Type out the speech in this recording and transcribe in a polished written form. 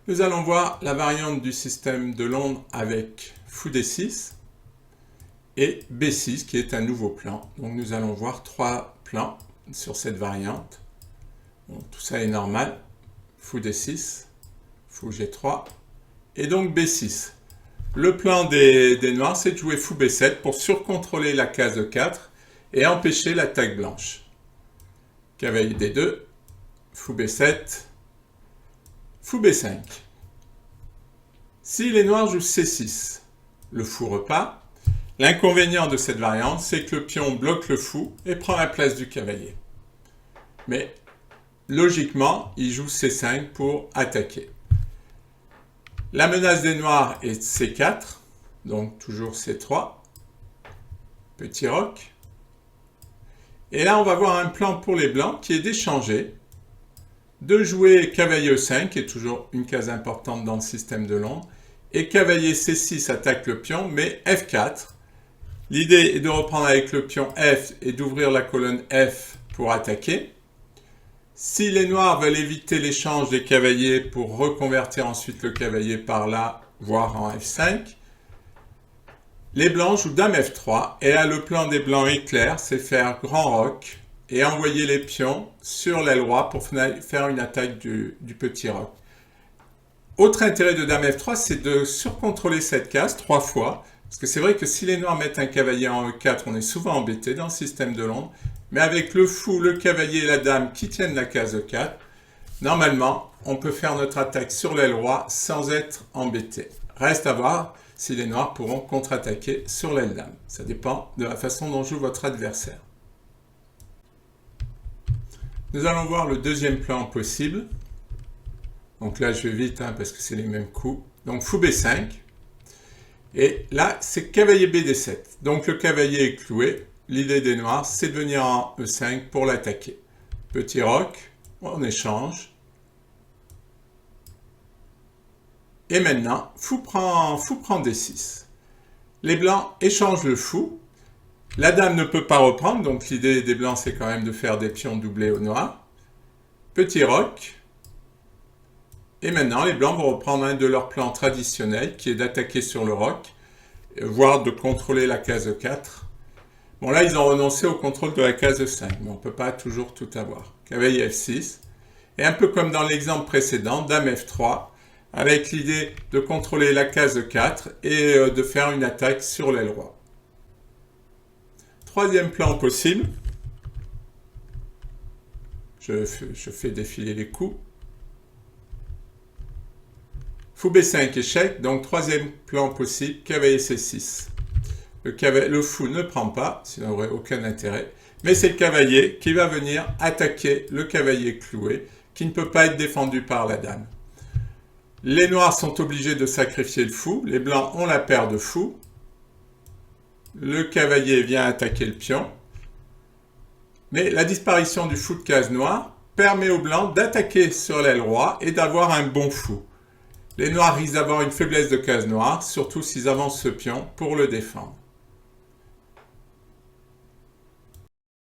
Nous allons voir la variante du système de Londres avec fou D6 et B6 qui est un nouveau plan. Donc nous allons voir trois plans sur cette variante. Bon, tout ça est normal. Fou D6, fou G3 et donc B6. Le plan des noirs, c'est de jouer fou B7 pour surcontrôler la case 4 et empêcher l'attaque blanche. Cavalier D2, fou B7, fou B5. Si les noirs jouent C6, le fou repart. L'inconvénient de cette variante, c'est que le pion bloque le fou et prend la place du cavalier. Mais logiquement, il joue C5 pour attaquer. La menace des noirs est C4, donc toujours C3, petit roc. Et là, on va voir un plan pour les blancs qui est d'échanger, de jouer cavalier E5, qui est toujours une case importante dans le système de Londres, et cavalier C6 attaque le pion, mais F4. L'idée est de reprendre avec le pion F et d'ouvrir la colonne F pour attaquer. Si les noirs veulent éviter l'échange des cavaliers pour reconvertir ensuite le cavalier par là, voire en F5, les blancs jouent dame F3 et là le plan des blancs est clair, c'est faire grand roc et envoyer les pions sur l'aile roi pour faire une attaque du petit roc. Autre intérêt de dame F3, c'est de surcontrôler cette case 3 fois, parce que c'est vrai que si les noirs mettent un cavalier en E4, on est souvent embêté dans le système de Londres, mais avec le fou, le cavalier et la dame qui tiennent la case E4, normalement, on peut faire notre attaque sur l'aile roi sans être embêté. Reste à voir si les noirs pourront contre-attaquer sur l'aile dame. Ça dépend de la façon dont joue votre adversaire. Nous allons voir le deuxième plan possible. Donc là, je vais vite parce que c'est les mêmes coups. Donc fou B5. Et là, c'est cavalier BD7. Donc le cavalier est cloué. L'idée des noirs, c'est de venir en E5 pour l'attaquer. Petit roc, on échange. Et maintenant, fou prend D6. Les blancs échangent le fou. La dame ne peut pas reprendre, donc l'idée des blancs, c'est quand même de faire des pions doublés aux noirs. Petit roc. Et maintenant, les blancs vont reprendre un de leurs plans traditionnels, qui est d'attaquer sur le roc, voire de contrôler la case 4. Bon, là, ils ont renoncé au contrôle de la case 5, mais on ne peut pas toujours tout avoir. Cavalier F6. Et un peu comme dans l'exemple précédent, dame F3, avec l'idée de contrôler la case 4 et de faire une attaque sur l'aile roi. Troisième plan possible. Je fais défiler les coups. Fou B5 échec, donc troisième plan possible, cavalier C6. Le fou ne prend pas, sinon n'aurait aucun intérêt, mais c'est le cavalier qui va venir attaquer le cavalier cloué, qui ne peut pas être défendu par la dame. Les noirs sont obligés de sacrifier le fou, les blancs ont la paire de fous, le cavalier vient attaquer le pion, mais la disparition du fou de case noire permet aux blancs d'attaquer sur l'aile roi et d'avoir un bon fou. Les noirs risquent d'avoir une faiblesse de case noire, surtout s'ils avancent ce pion pour le défendre.